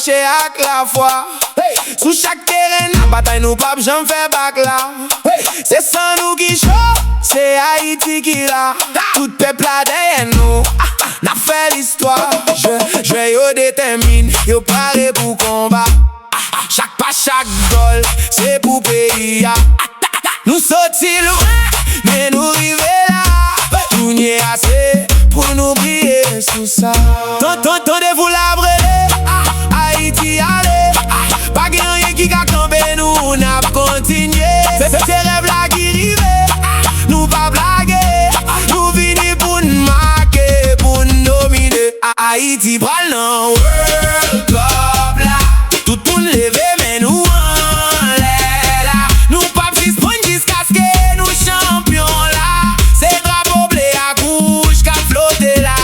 marcher avec la foi. Sous chaque terrain, la bataille nous pas j'en fais bac là. C'est sans nous qui chaud, c'est Haïti qui là. Tout peuple là derrière nous, n'a fait l'histoire. Je yo détermine, yo paré pour combat. Chaque pas, chaque goal, c'est pour pays. Nous sortis loin, mais nous river là. Tout n'y est assez pour nous briller sous ça. Tendez-vous la brûler, Haïti allez. Pas rien qui a campé, nous on a continué. C'est rêve là qui rive, nous pas blaguer. Nous venons pour nous marquer, pour nous nominer. Haïti pral nan World Cup là. Tout le monde levé mais nous en l'air là. Nous pas suspendre jusqu'à ce que nous champions là. C'est drapeau blé à couche qu'a flotté là.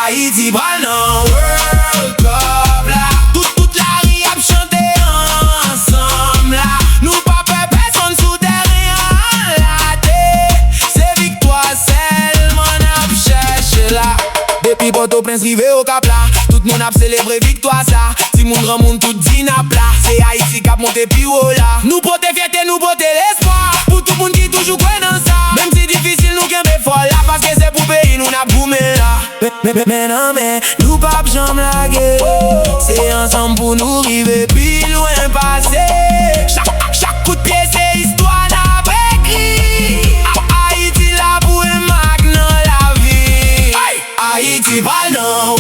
Haïti pral nan World Cup là. Toute la rue a chanté ensemble là. Nous pas peur personne sous terrain la tête. C'est victoire seulement n'a cherché là. Depuis Port-au-Prince rivé au Cap là. Tout le monde a célébré victoire ça. Si moun remonte tout dinap là. C'est Haïti qui a monté plus haut là. Nous porter fierté, nous porter l'espoir. Pour tout le monde qui toujours croit dans ça. Même si difficile nous qu'un peu fort là. Parce que c'est pour pays nous n'a boumé là. Mais non mais nous pas jambe laguer. C'est ensemble pour nous river plus loin passer. Chaque coup de pied c'est histoire n'a écrit. Haïti là pour un mag dans la vie. Haïti va dans